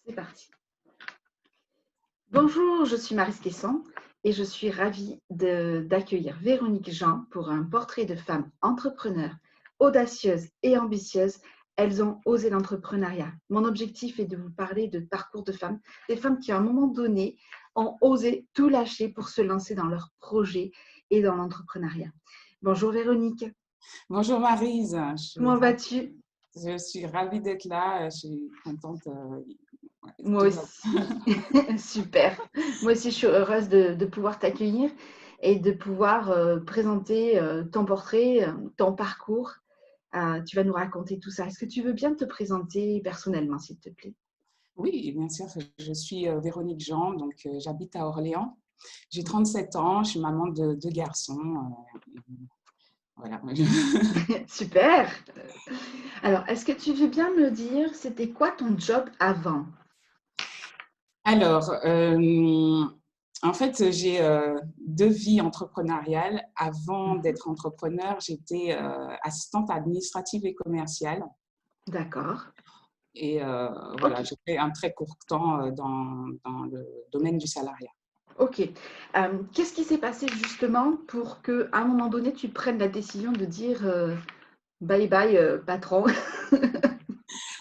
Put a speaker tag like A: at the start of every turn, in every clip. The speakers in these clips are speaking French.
A: C'est parti. Bonjour, je suis Maryse Quesson et je suis ravie d'accueillir Véronique Jean pour un portrait de femmes entrepreneurs, audacieuses et ambitieuses. Elles ont osé l'entrepreneuriat. Mon objectif est de vous parler de parcours de femmes, des femmes qui à un moment donné ont osé tout lâcher pour se lancer dans leurs projets et dans l'entrepreneuriat. Bonjour Véronique,
B: Bonjour Maryse,
A: comment vas-tu?
B: je suis ravie d'être là, je suis contente, ouais,
A: Moi
B: tout va
A: aussi, super. Moi aussi, je suis heureuse de pouvoir t'accueillir et de pouvoir présenter ton portrait, ton parcours. Tu vas nous raconter tout ça. Est-ce que tu veux bien te présenter personnellement, s'il te plaît?
B: Oui, bien sûr, je suis Véronique Jean, donc j'habite à Orléans. J'ai 37 ans, je suis maman de 2 garçons, voilà.
A: Super. Alors, est-ce que tu veux bien me dire, c'était quoi ton job avant?
B: Alors, en fait, j'ai 2 vies entrepreneuriales. Avant
A: Mhm.
B: d'être entrepreneur, j'étais assistante administrative et commerciale
A: D'accord.
B: et
A: Ok.
B: voilà, j'ai fait un très court temps dans le domaine du salariat.
A: Ok. Qu'est-ce qui s'est passé justement pour qu'à un moment donné, tu prennes la décision de dire bye bye, patron?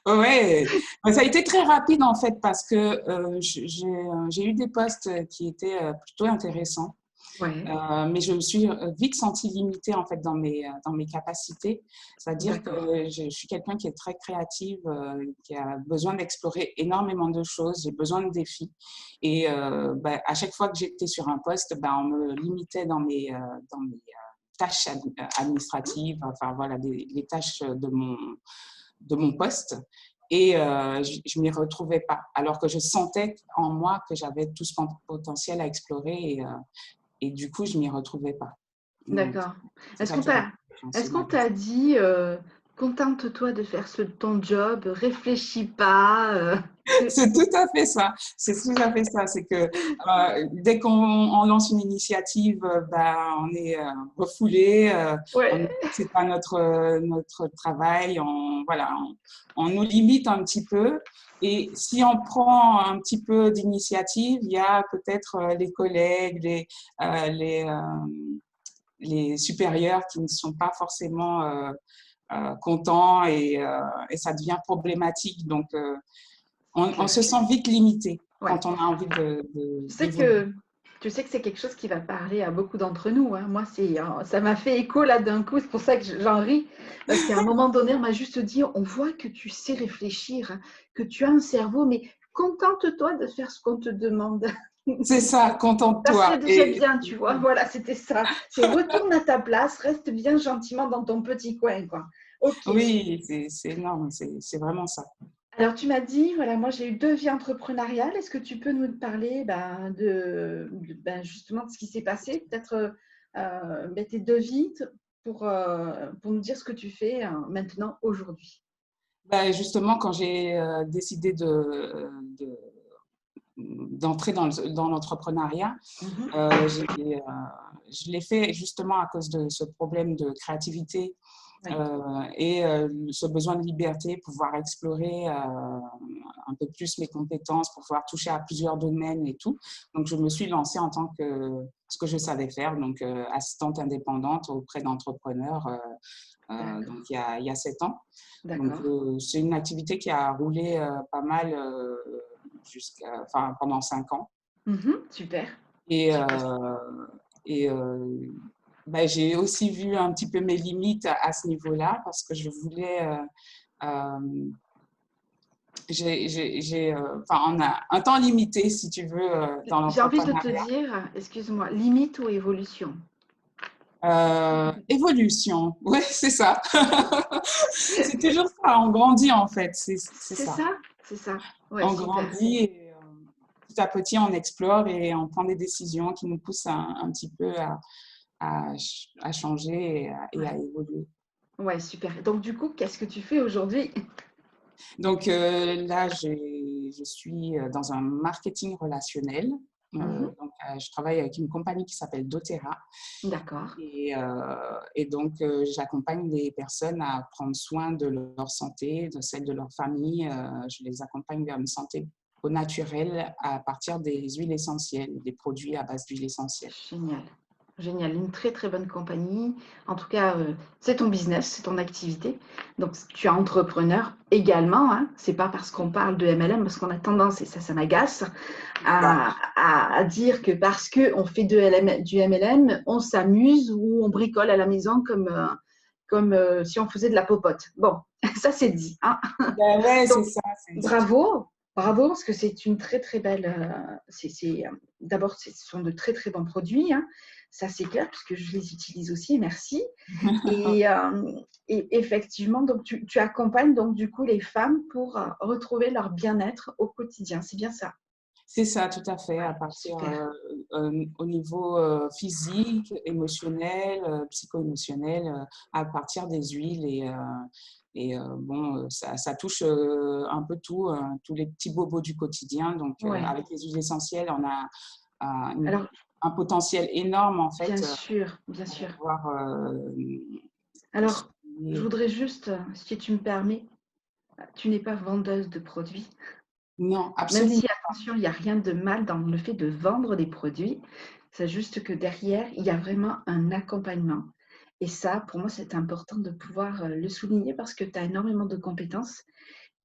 B: Ouais, bah, ça a été très rapide en fait parce que j'ai eu des postes qui étaient plutôt intéressants,
A: Ouais,
B: mais je me suis vite sentie limitée en fait dans mes capacités. C'est-à-dire que
A: d'accord.
B: je suis quelqu'un qui est très créative, qui a besoin d'explorer énormément de choses, j'ai besoin de défis. Et bah, à chaque fois que j'étais sur un poste, bah, on me limitait dans mes tâches administratives, enfin voilà, les tâches de mon poste. Et je ne m'y retrouvais pas, alors que je sentais en moi que j'avais tout ce potentiel à explorer et du coup, je ne m'y retrouvais pas. Donc,
A: D'accord.
B: c'est
A: Est-ce
B: ça
A: qu'on
B: qui a
A: t'a
B: influencé
A: est-ce
B: ma
A: qu'on t'a
B: décision.
A: dit, «Contente-toi de faire ton job, réfléchis pas»,
B: C'est tout à fait ça. C'est tout à fait ça. C'est que dès qu'on lance une initiative, ben, on est refoulé. On nous
A: Ouais,
B: dit que c'est pas notre travail. Voilà, on nous limite un petit peu. Et si on prend un petit peu d'initiative, il y a peut-être les collègues, les supérieurs qui ne sont pas forcément contents et ça devient problématique. Donc,
A: c'est
B: on
A: clair.
B: se sent vite limité
A: Ouais.
B: quand on a envie
A: Tu sais
B: d'évoluer.
A: que tu sais que c'est quelque chose qui va parler à beaucoup d'entre nous, hein. Moi, ça m'a fait écho là d'un coup, c'est pour ça que j'en ris, parce qu'à un moment donné, on m'a juste dit: «On voit que tu sais réfléchir, hein, que tu as un cerveau, mais contente-toi de faire ce qu'on te demande».
B: C'est ça,
A: Ça serait
B: contente-toi.
A: déjà
B: Et
A: bien, tu vois? Voilà, c'était ça. C'est retourne à ta place, reste bien gentiment dans ton petit coin, quoi. OK.
B: oui, c'est énorme, c'est vraiment ça.
A: Alors tu m'as dit, voilà, moi j'ai eu 2 vies entrepreneuriales. Est-ce que tu peux nous parler, ben, ben, justement de ce qui s'est passé? Peut-être, tes 2 vies pour nous dire ce que tu fais, maintenant, aujourd'hui?
B: Bah, justement, quand j'ai décidé d'entrer dans l'entrepreneuriat,
A: Mmh.
B: euh, j'ai, euh, je l'ai fait justement à cause de ce problème de créativité
A: Oui,
B: et ce besoin de liberté, pouvoir explorer un peu plus mes compétences, pour pouvoir toucher à plusieurs domaines et tout. Donc, je me suis lancée en tant que ce que je savais faire, donc assistante indépendante auprès d'entrepreneurs, donc
A: d'accord,
B: il y a 7 ans. Donc,
A: d'accord.
B: c'est une activité qui a roulé pas mal enfin, pendant 5 ans.
A: Mmh. Super,
B: Et,
A: super.
B: et bah, j'ai aussi vu un petit peu mes limites à ce niveau-là parce que je voulais. Euh, enfin, on a un temps limité, si tu veux, dans
A: J'ai envie de te
B: l'entrepreneuriat.
A: dire, excuse-moi, limite ou évolution?
B: Évolution, oui, c'est ça. C'est toujours ça, on grandit en fait, c'est
A: C'est
B: ça.
A: ça? C'est ça. Ouais,
B: On
A: super.
B: grandit et petit à petit, on explore et on prend des décisions qui nous poussent un petit peu à changer et à
A: Ouais.
B: évoluer.
A: Ouais, super. Donc du coup, qu'est-ce que tu fais aujourd'hui?
B: Donc là, je suis dans un marketing relationnel.
A: Mmh.
B: Donc, je travaille avec une compagnie qui s'appelle doTERRA.
A: D'accord,
B: Et donc, j'accompagne les personnes à prendre soin de leur santé, de celle de leur famille. Je les accompagne vers une santé au naturel à partir des huiles essentielles, des produits à base d'huile essentielle.
A: Génial. Génial, une très très bonne compagnie. En tout cas, c'est ton business, c'est ton activité. Donc, tu es entrepreneur également. Hein. C'est pas parce qu'on parle de MLM, parce qu'on a tendance, et ça m'agace, à dire que parce qu'on fait du MLM, on s'amuse ou on bricole à la maison comme si on faisait de la popote. Bon, ça c'est dit. Hein.
B: Ben ouais,
A: Donc,
B: c'est ça.
A: bravo, bravo, parce que c'est une très très belle. D'abord, ce sont de très très bons produits. Hein. Ça c'est clair, puisque je les utilise aussi. Merci. Et, et effectivement, donc tu accompagnes donc du coup les femmes pour retrouver leur bien-être au quotidien. C'est bien ça.
B: C'est ça, tout à fait,
A: Ouais,
B: à partir
A: super.
B: au niveau physique, émotionnel, psycho-émotionnel, à partir des huiles bon, ça touche un peu tout, tous les petits bobos du quotidien. Donc,
A: Ouais.
B: avec les huiles essentielles, on a un,
A: Alors,
B: un potentiel énorme en
A: bien
B: fait
A: sûr, bien
B: pour
A: sûr.
B: pouvoir
A: Alors, je
B: soigner.
A: voudrais juste, si tu me permets, tu n'es pas vendeuse de produits.
B: Non,
A: Même
B: absolument.
A: si, attention, il n'y a rien de mal dans le fait de vendre des produits, c'est juste que derrière, il y a vraiment un accompagnement. Et ça, pour moi, c'est important de pouvoir le souligner parce que tu as énormément de compétences.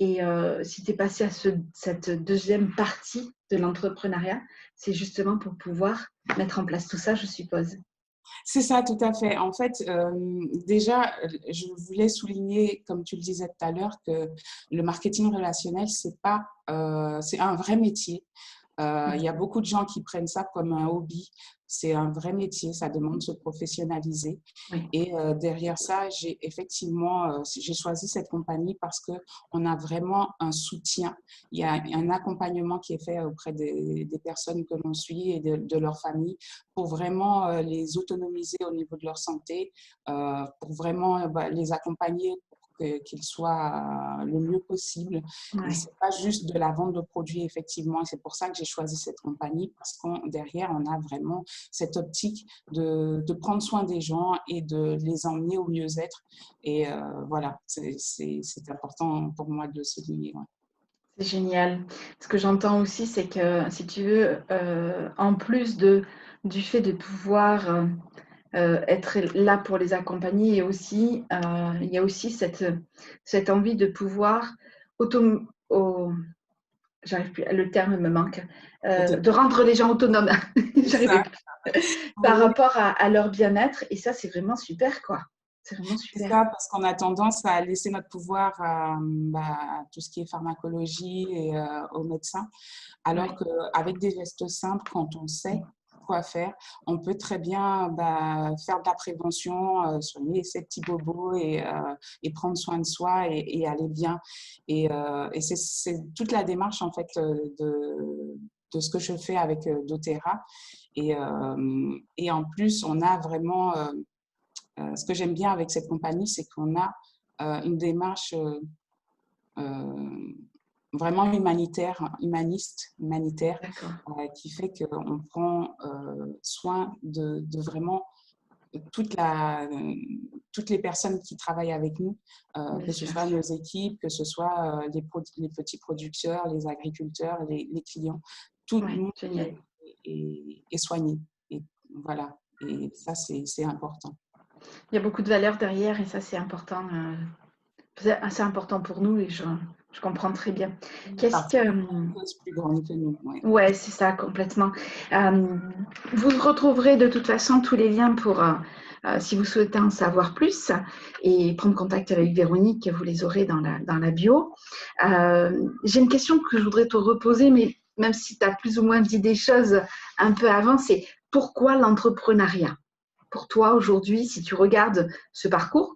A: Et si tu es passé à cette deuxième partie de l'entrepreneuriat, c'est justement pour pouvoir mettre en place tout ça, je suppose.
B: C'est ça, tout à fait. En fait, déjà, je voulais souligner, comme tu le disais tout à l'heure, que le marketing relationnel, c'est un vrai métier. Il y a beaucoup de gens qui prennent ça comme un hobby. C'est un vrai métier, ça demande de se professionnaliser.
A: Oui,
B: Et derrière ça, j'ai choisi cette compagnie parce qu'on a vraiment un soutien. Il y a un accompagnement qui est fait auprès des personnes que l'on suit et de leur famille pour vraiment les autonomiser au niveau de leur santé, pour vraiment les accompagner pour qu'ils soient le mieux possible. Et
A: ouais.
B: c'est pas juste de la vente de produits, effectivement. Et c'est pour ça que j'ai choisi cette compagnie, parce qu'on derrière, on a vraiment cette optique de prendre soin des gens et de les emmener au mieux-être. Et voilà, c'est important pour moi de le souligner. Ouais.
A: C'est génial. Ce que j'entends aussi, c'est que si tu veux, en plus du fait de pouvoir être là pour les accompagner, il y a aussi cette envie de pouvoir auto, au- j'arrive plus, le terme me manque, de rendre les gens autonomes.
B: C'est
A: J'arrivais
B: ça.
A: plus. Par
B: Oui,
A: rapport à leur bien-être. Et ça, c'est vraiment super, quoi. C'est vraiment
B: c'est
A: super.
B: ça, parce qu'on a tendance à laisser notre pouvoir à tout ce qui est pharmacologie et aux médecins, alors
A: Ouais,
B: qu'avec des gestes simples, quand on sait quoi faire, on peut très bien faire de la prévention, soigner ces petits bobos et prendre soin de soi et aller bien. Et c'est toute la démarche en fait de ce que je fais avec doTERRA. Et en plus, on a vraiment ce que j'aime bien avec cette compagnie, c'est qu'on a une démarche euh, vraiment humanitaire,
A: d'accord.
B: qui fait qu'on prend soin de vraiment toutes les personnes qui travaillent avec nous,
A: Bien
B: que ce
A: sûr.
B: soit nos équipes, que ce soit les petits producteurs, les agriculteurs, les clients. Tout le
A: Ouais,
B: monde
A: génial.
B: est soigné. Et voilà. Et ça, c'est important.
A: Il y a beaucoup de valeurs derrière et ça, c'est important. C'est assez important pour nous et je comprends très bien. Qu'est-ce
B: Participer
A: que...
B: à une cause plus grande que nous. Ouais.
A: Ouais, c'est ça, complètement. Vous retrouverez de toute façon tous les liens pour, si vous souhaitez en savoir plus et prendre contact avec Véronique, vous les aurez dans la bio. J'ai une question que je voudrais te reposer, mais même si tu as plus ou moins dit des choses un peu avant, c'est pourquoi l'entrepreneuriat? Pour toi, aujourd'hui, si tu regardes ce parcours,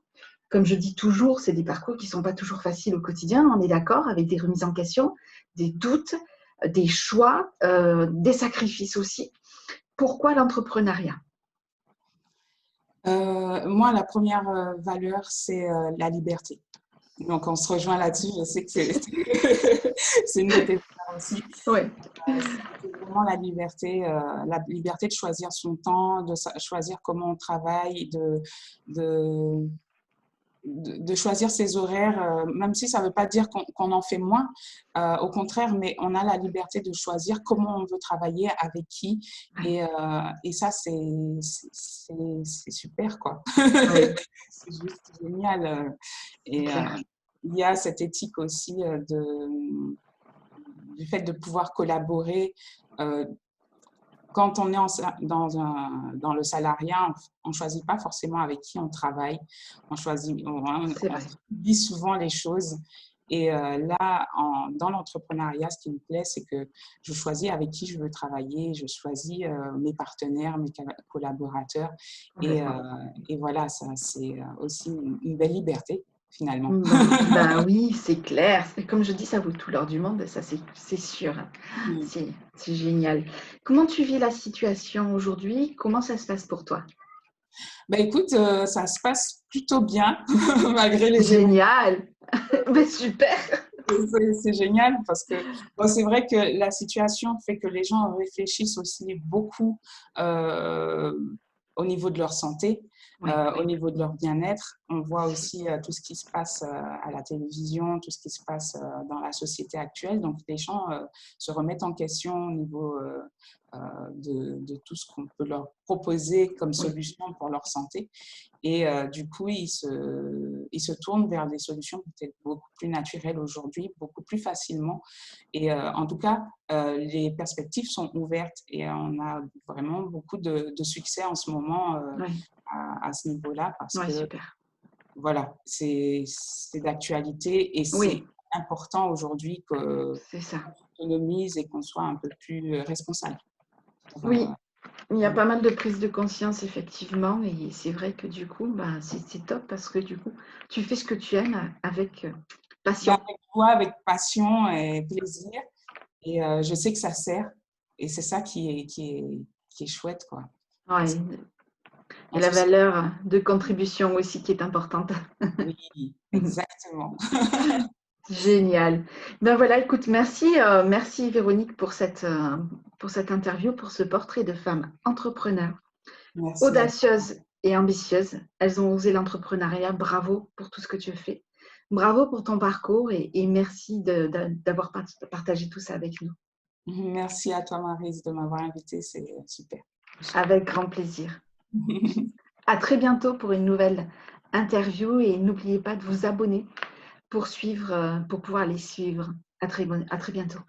A: comme je dis toujours, c'est des parcours qui ne sont pas toujours faciles au quotidien, on est d'accord, avec des remises en question, des doutes, des choix, des sacrifices aussi. Pourquoi l'entrepreneuriat?
B: Moi, la première valeur, c'est la liberté. Donc, on se rejoint là-dessus. Je sais que c'est une de tes valeurs aussi.
A: Oui,
B: C'est vraiment la liberté de choisir son temps, choisir comment on travaille, de de choisir ses horaires, même si ça ne veut pas dire qu'on en fait moins, au contraire, mais on a la liberté de choisir comment on veut travailler, avec qui,
A: Ouais,
B: et ça, c'est super, quoi.
A: ouais,
B: C'est juste génial.
A: c'est
B: Et
A: clair.
B: il y a cette éthique aussi du fait de pouvoir collaborer. euh, Quand on est dans le salariat, on ne choisit pas forcément avec qui on travaille. On choisit,
A: C'est
B: on
A: vrai.
B: subit souvent les choses. Et là, dans l'entrepreneuriat, ce qui me plaît, c'est que je choisis avec qui je veux travailler, je choisis mes partenaires, mes collaborateurs. Et,
A: Complètement.
B: et voilà, ça, c'est aussi une belle liberté, finalement.
A: Ben oui, c'est clair. Et comme je dis, ça vaut tout l'or du monde, ça c'est sûr. C'est génial. Comment tu vis la situation aujourd'hui? Comment ça se passe pour toi?
B: Ben écoute, ça se passe plutôt bien, malgré les émotions.
A: Génial! Ben super!
B: C'est génial parce que bon, c'est vrai que la situation fait que les gens réfléchissent aussi beaucoup euh, au niveau de leur santé,
A: Oui,
B: au niveau de leur bien-être. On voit aussi tout ce qui se passe à la télévision, tout ce qui se passe dans la société actuelle. Donc, les gens se remettent en question au niveau euh, de tout ce qu'on peut leur proposer comme
A: oui,
B: solution pour leur santé. Et du coup, ils se tournent vers des solutions peut-être beaucoup plus naturelles aujourd'hui, beaucoup plus facilement. Et en tout cas, les perspectives sont ouvertes et on a vraiment beaucoup de succès en ce moment
A: oui,
B: à ce niveau-là parce
A: oui,
B: que,
A: super.
B: voilà, c'est d'actualité et
A: Oui,
B: c'est important aujourd'hui qu'on
A: c'est ça.
B: s'autonomise et qu'on soit un peu plus responsable. Pour,
A: Oui, il y a
B: voilà.
A: pas mal de prise de conscience effectivement et c'est vrai que du coup, bah, c'est top parce que du coup, tu fais ce que tu aimes avec
B: Ben,
A: passion.
B: avec joie, avec passion et plaisir. Et je sais que ça sert. Et c'est ça qui est chouette, quoi.
A: Ouais, et
B: On
A: la
B: se sent.
A: valeur de contribution aussi qui est importante.
B: Oui, exactement.
A: Génial. Ben voilà, écoute, merci, merci Véronique pour cette interview, pour ce portrait de femme entrepreneur,
B: Merci à toi.
A: audacieuse et ambitieuse. Elles ont osé l'entrepreneuriat. Bravo pour tout ce que tu fais. Bravo pour ton parcours et merci d'avoir partagé tout ça avec nous.
B: Merci à toi, Maryse, de m'avoir invitée. C'est super.
A: Avec grand plaisir. À très bientôt pour une nouvelle interview et n'oubliez pas de vous abonner pour suivre, pour pouvoir les suivre. À très bientôt.